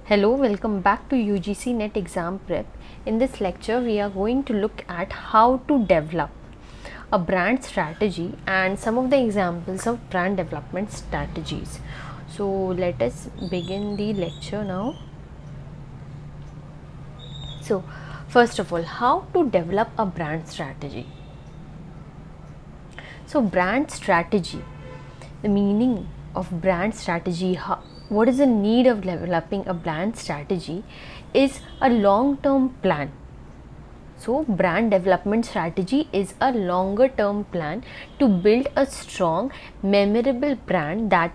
Hello, welcome back to UGC NET Exam Prep. In this lecture, we are going to look at how to develop a brand strategy and some of the examples of brand development strategies. So, let us begin the lecture now. So, first of all, how to develop a brand strategy. So, brand strategy, the meaning of brand strategy, what is the need of developing a brand strategy is a long term plan. So, brand development strategy is a longer term plan to build a strong, memorable brand that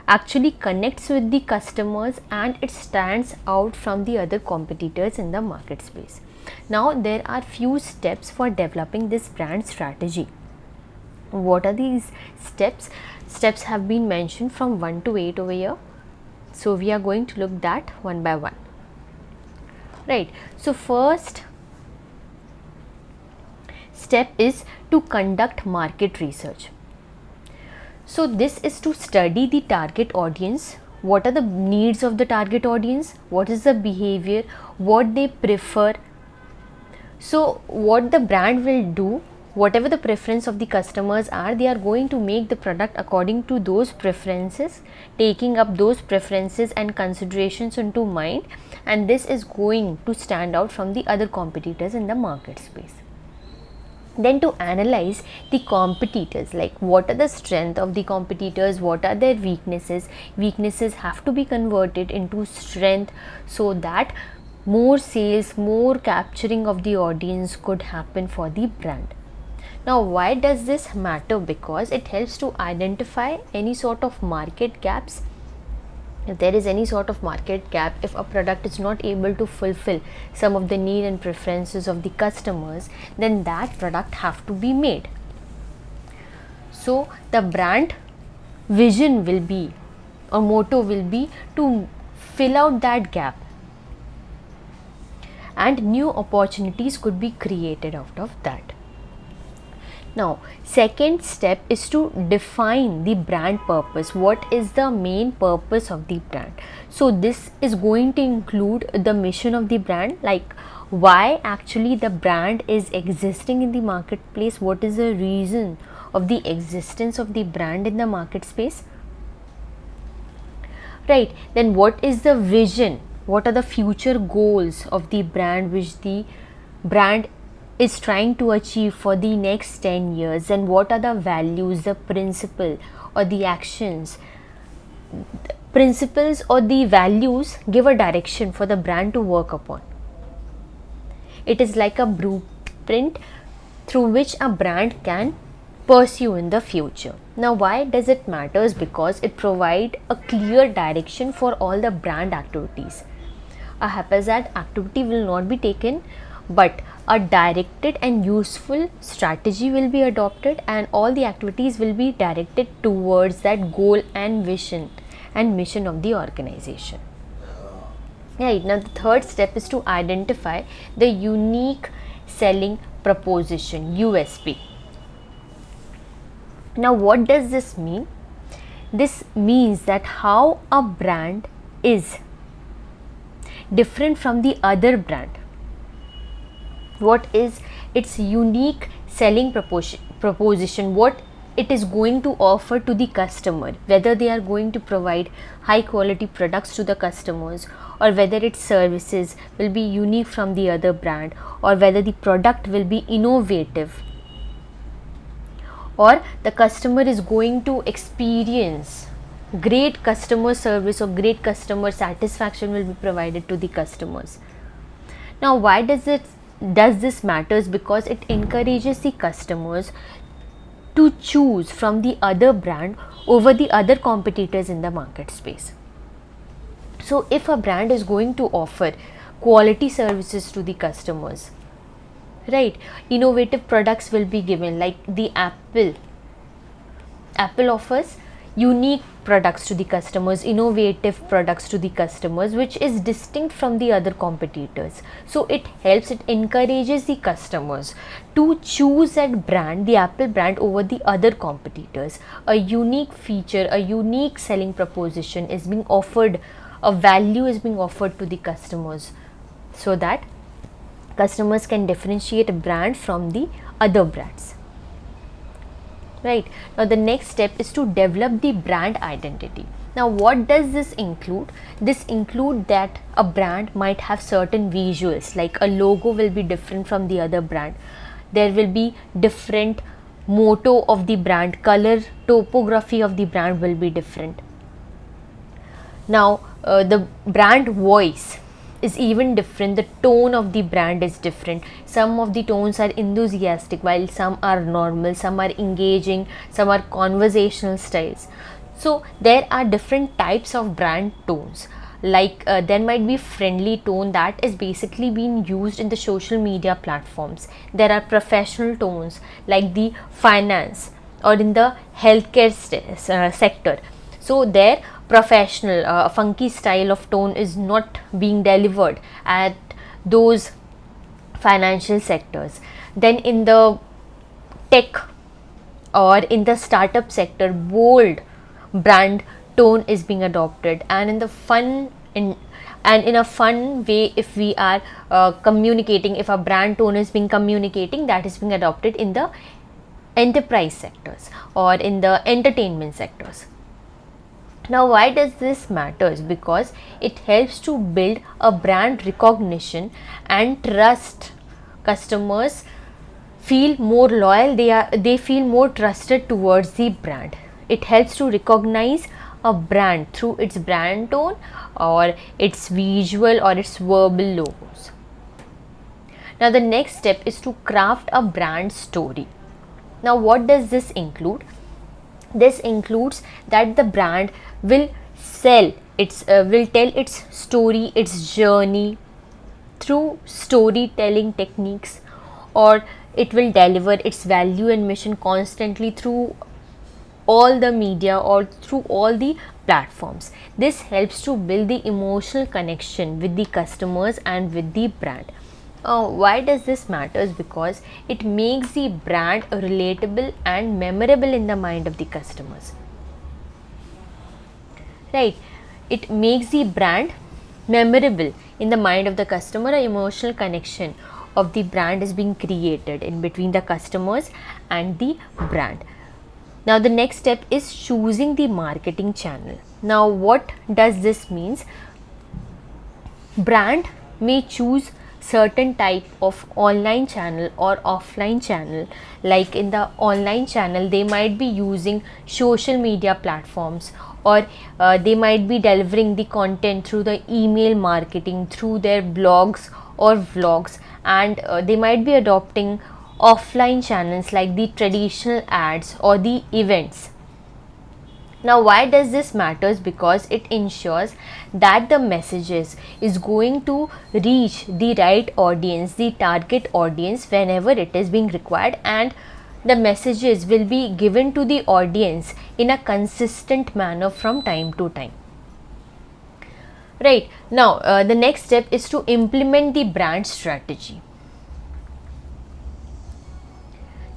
actually connects with the customers and it stands out from the other competitors in the market space. Now, there are few steps for developing this brand strategy. What are these steps? Steps have been mentioned from 1 to 8 over here. So, we are going to look that one by one. Right. So, first step is to conduct market research. So, this is to study the target audience. What are the needs of the target audience? What is the behavior? What they prefer? So, what the brand will do, whatever the preference of the customers are, they are going to make the product according to those preferences, taking up those preferences and considerations into mind, and this is going to stand out from the other competitors in the market space. Then to analyze the competitors, like what are the strength of the competitors, what are their weaknesses. Weaknesses have to be converted into strength so that more sales, more capturing of the audience could happen for the brand. Now, why does this matter? Because it helps to identify any sort of market gaps. If there is any sort of market gap, if a product is not able to fulfill some of the need and preferences of the customers, then that product have to be made. So, the brand vision will be, or motto will be, to fill out that gap, and new opportunities could be created out of that. Now, second step is to define the brand purpose. What is the main purpose of the brand? So, this is going to include the mission of the brand, like why actually the brand is existing in the marketplace, what is the reason of the existence of the brand in the market space. Right, then what is the vision? What are the future goals of the brand which the brand is trying to achieve for the next 10 years, and what are the values, the principle or the actions, principles or the values give a direction for the brand to work upon. It is like a blueprint through which a brand can pursue in the future. Now, why does it matters? Because it provides a clear direction for all the brand activities. A haphazard activity will not be taken, but a directed and useful strategy will be adopted, and all the activities will be directed towards that goal and vision and mission of the organization. Right, now the third step is to identify the unique selling proposition, USP. Now, what does this mean? This means that how a brand is different from the other brand. What is its unique selling proposition, what it is going to offer to the customer, whether they are going to provide high quality products to the customers, or whether its services will be unique from the other brand, or whether the product will be innovative, or the customer is going to experience great customer service or great customer satisfaction will be provided to the customers. Now, why does this matters? Because it encourages the customers to choose from the other brand over the other competitors in the market space. So, if a brand is going to offer quality services to the customers, right, innovative products will be given, like the Apple offers unique products to the customers, innovative products to the customers, which is distinct from the other competitors. So it encourages the customers to choose that brand, the Apple brand, over the other competitors. A unique feature, a unique selling proposition is being offered a value is being offered to the customers, so that customers can differentiate a brand from the other brands. Right. Now the next step is to develop the brand identity. Now what does this include? This include that a brand might have certain visuals, like a logo will be different from the other brand. There will be different motto of the brand, color, topography of the brand will be different. Now the brand voice is even different, the tone of the brand is different. Some of the tones are enthusiastic, while some are normal, some are engaging, some are conversational styles. So there are different types of brand tones. Like there might be friendly tone that is basically being used in the social media platforms. There are professional tones like the finance or in the healthcare sector. So there professional funky style of tone is not being delivered at those financial sectors. Then in the tech or in the startup sector, bold brand tone is being adopted, and in the in a fun way, if we are communicating, if a brand tone is being communicating, that is being adopted in the enterprise sectors or in the entertainment sectors. Now why does this matters? Because it helps to build a brand recognition and trust. Customers feel more loyal, they feel more trusted towards the brand. It helps to recognize a brand through its brand tone or its visual or its verbal logos. Now the next step is to craft a brand story. Now what does this include? This includes that the brand will tell its story, its journey through storytelling techniques, or it will deliver its value and mission constantly through all the media or through all the platforms. This helps to build the emotional connection with the customers and with the brand. Why does this matters? Because it makes the brand relatable and memorable in the mind of the customers. Right, it makes the brand memorable in the mind of the customer. An emotional connection of the brand is being created in between the customers and the brand. Now the next step is choosing the marketing channel. Now what does this means? Brand may choose certain type of online channel or offline channel. Like in the online channel, they might be using social media platforms, or they might be delivering the content through the email marketing, through their blogs or vlogs, and they might be adopting offline channels like the traditional ads or the events. Now why does this matters? Because it ensures that the messages is going to reach the right audience, the target audience, whenever it is being required, and the messages will be given to the audience in a consistent manner from time to time. Right, now the next step is to implement the brand strategy.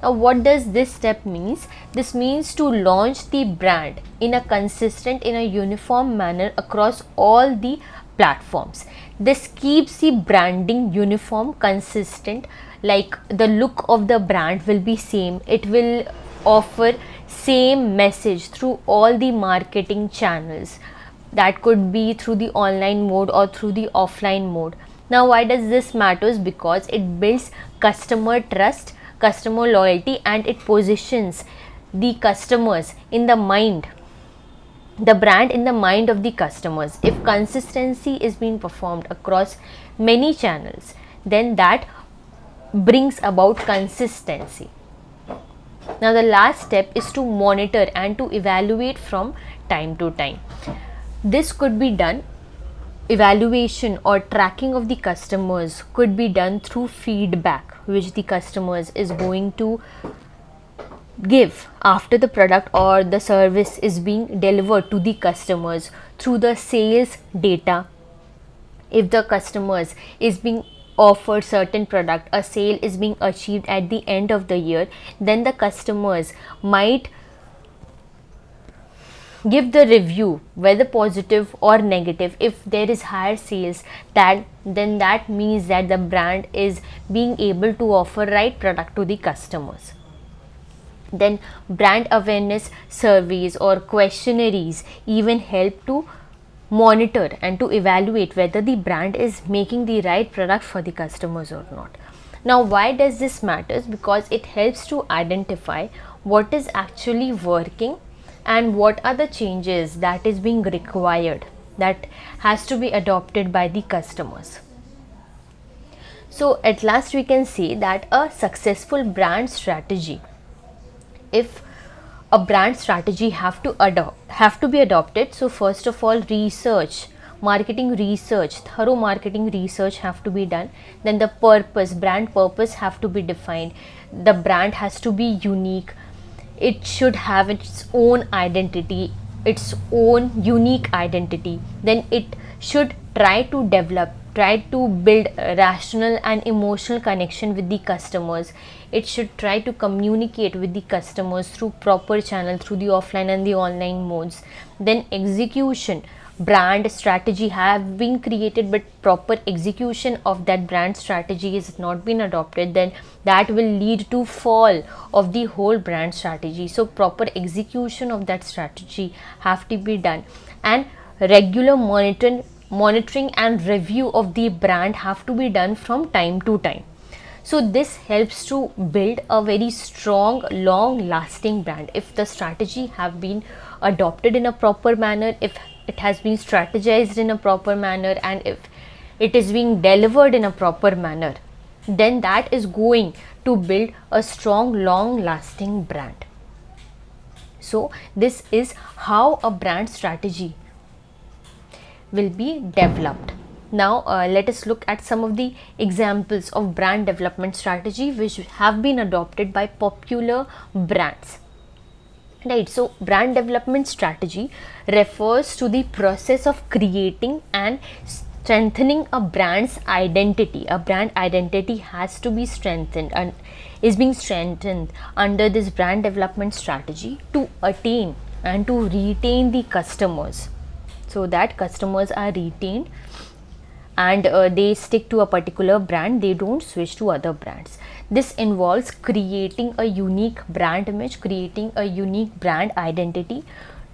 Now what does this step means? This means to launch the brand in a consistent, in a uniform manner across all the platforms. This keeps the branding uniform, consistent, like the look of the brand will be same. It will offer same message through all the marketing channels. That could be through the online mode or through the offline mode. Now why does this matters? Because it builds customer trust, customer loyalty, and it positions the customers in the mind, the brand in the mind of the customers. If consistency is being performed across many channels, then that brings about consistency. Now the last step is to monitor and to evaluate from time to time. This could be done, evaluation or tracking of the customers could be done through feedback which the customers is going to give after the product or the service is being delivered to the customers, through the sales data. If the customers is being offered certain product, a sale is being achieved at the end of the year, then the customers might give the review, whether positive or negative. If there is higher sales, then that means that the brand is being able to offer right product to the customers. Then brand awareness surveys or questionnaires even help to monitor and to evaluate whether the brand is making the right product for the customers or not. Now, why does this matters? Because it helps to identify what is actually working and what are the changes that is being required, that has to be adopted by the customers. So at last we can say that a successful brand strategy, if a brand strategy have to be adopted, so first of all, thorough marketing research have to be done. Then the brand purpose have to be defined. The brand has to be unique. It should have its own identity, its own unique identity. Then it should try to build a rational and emotional connection with the customers. It should try to communicate with the customers through proper channel, through the offline and the online modes. Then execution, brand strategy have been created, but proper execution of that brand strategy is not been adopted, then that will lead to fall of the whole brand strategy. So proper execution of that strategy have to be done, and regular monitoring and review of the brand have to be done from time to time. So this helps to build a very strong, long lasting brand. If the strategy have been adopted in a proper manner, if it has been strategized in a proper manner, and if it is being delivered in a proper manner, then that is going to build a strong, long lasting brand. So this is how a brand strategy will be developed. Now let us look at some of the examples of brand development strategy which have been adopted by popular brands. Right, so brand development strategy refers to the process of creating and strengthening a brand's identity. A brand identity has to be strengthened and is being strengthened under this brand development strategy to attain and to retain the customers, so that customers are retained and they stick to a particular brand, they don't switch to other brands. This involves creating a unique brand image, creating a unique brand identity,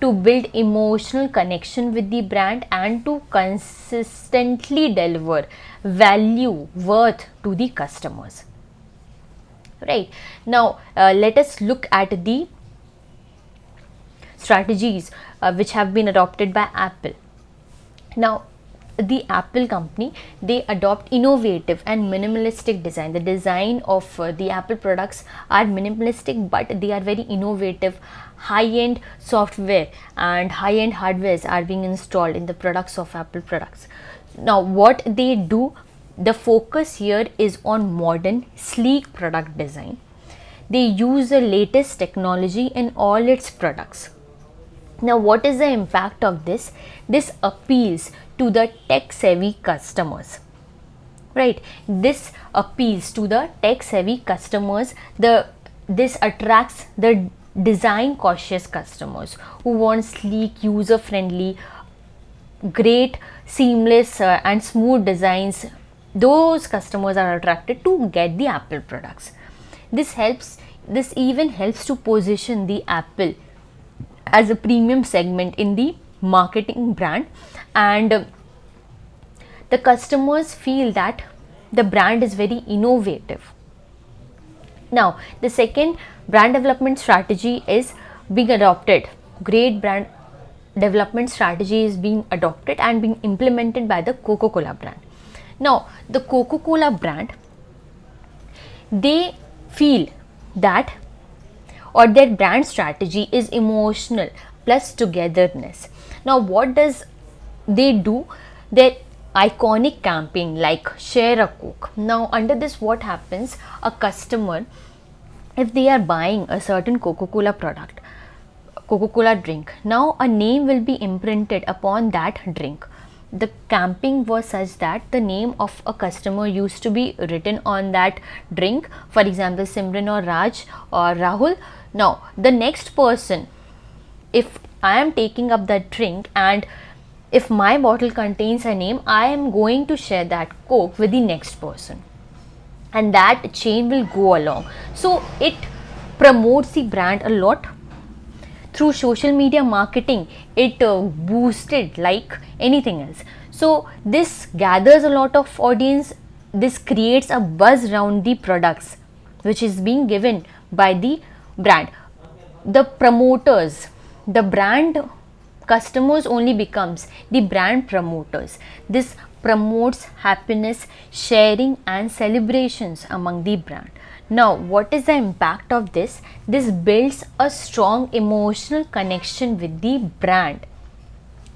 to build emotional connection with the brand, and to consistently deliver value, worth to the customers. Right, now let us look at the strategies which have been adopted by Apple. Now the Apple company, they adopt innovative and minimalistic design. The design of the Apple products are minimalistic, but they are very innovative. High-end software and high-end hardwares are being installed in the products of Apple products. Now what they do, the focus here is on modern, sleek product design. They use the latest technology in all its products. Now what is the impact of this? This appeals to the tech savvy customers. Right, this appeals to the tech savvy customers. This attracts the design cautious customers who want sleek, user friendly, great, seamless and smooth designs. Those customers are attracted to get the Apple products. This even helps to position the Apple as a premium segment in the marketing brand, and the customers feel that the brand is very innovative. Now the second brand development strategy is being adopted. Great brand development strategy is being adopted and being implemented by the Coca-Cola brand. Now the Coca-Cola brand, they feel that, or their brand strategy is emotional plus togetherness. Now what does they do? Their iconic campaign like share a Coke. Now under this, what happens, a customer, if they are buying a certain Coca-Cola product, Coca-Cola drink, now a name will be imprinted upon that drink. The campaign was such that the name of a customer used to be written on that drink, for example Simran or Raj or Rahul. Now the next person, if I am taking up that drink, and if my bottle contains a name, I am going to share that Coke with the next person, and that chain will go along. So it promotes the brand a lot. Through social media marketing, it boosted like anything else. So this gathers a lot of audience. This creates a buzz around the products which is being given by the brand. The promoters, the brand customers only becomes the brand promoters. This promotes happiness, sharing and celebrations among the brand. Now, what is the impact of this? This builds a strong emotional connection with the brand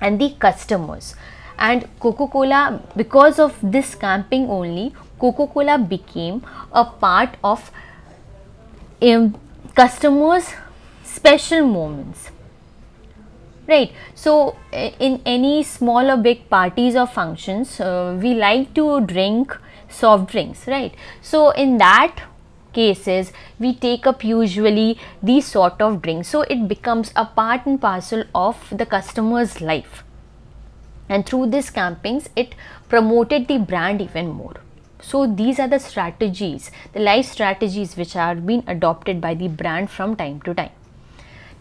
and the customers. And Coca-Cola, because of this camping only, Coca-Cola became a part of customers' special moments. Right. So, in any small or big parties or functions, we like to drink soft drinks, right? So, in that cases, we take up usually these sort of drinks. So, it becomes a part and parcel of the customer's life. And through these campaigns, it promoted the brand even more. So, these are the strategies, the life strategies which are being adopted by the brand from time to time.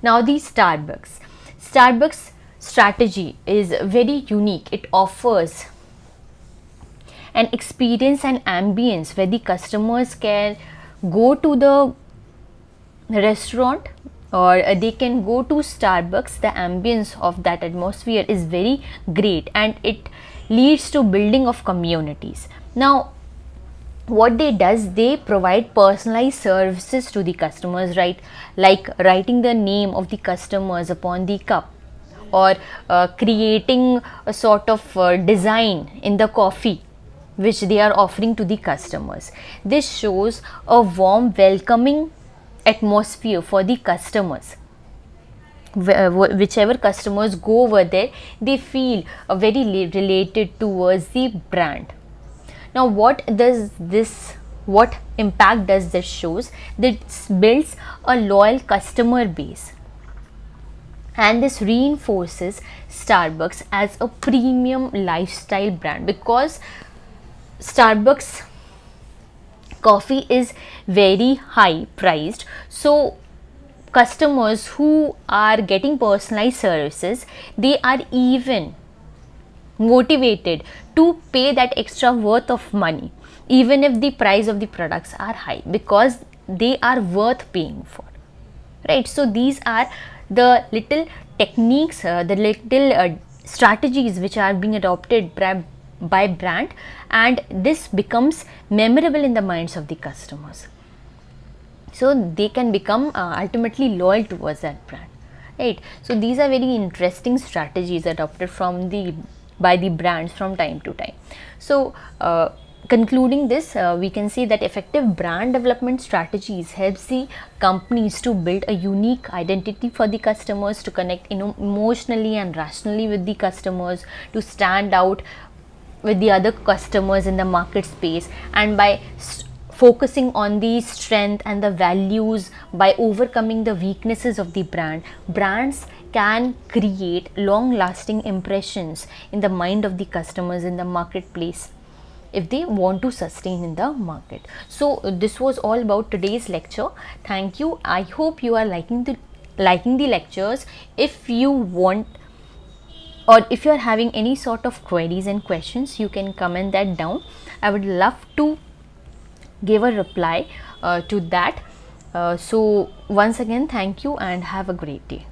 Now, the Starbucks strategy is very unique. It offers an experience and ambience where the customers can go to the restaurant or they can go to Starbucks. The ambience of that atmosphere is very great, and it leads to building of communities. Now, what they provide personalized services to the customers, right? Like writing the name of the customers upon the cup, or creating a sort of design in the coffee which they are offering to the customers. This shows a warm, welcoming atmosphere for the customers. Whichever customers go over there, they feel very related towards the brand. Now, what impact does this shows? This builds a loyal customer base, and this reinforces Starbucks as a premium lifestyle brand, because Starbucks coffee is very high priced. So customers who are getting personalized services, they are even motivated to pay that extra worth of money, even if the price of the products are high, because they are worth paying for, right? So these are the little techniques, the little strategies which are being adopted by brand, and this becomes memorable in the minds of the customers, so they can become ultimately loyal towards that brand, right? So these are very interesting strategies adopted by the brands from time to time. So concluding this, we can say that effective brand development strategies helps the companies to build a unique identity for the customers, to connect emotionally and rationally with the customers, to stand out with the other customers in the market space, and by focusing on the strength and the values, by overcoming the weaknesses of the brands can create long lasting impressions in the mind of the customers in the marketplace if they want to sustain in the market. So this was all about today's lecture. Thank you. I hope you are liking the lectures. If you want, or if you are having any sort of queries and questions, you can comment that down. I would love to give a reply to that. So once again, thank you and have a great day.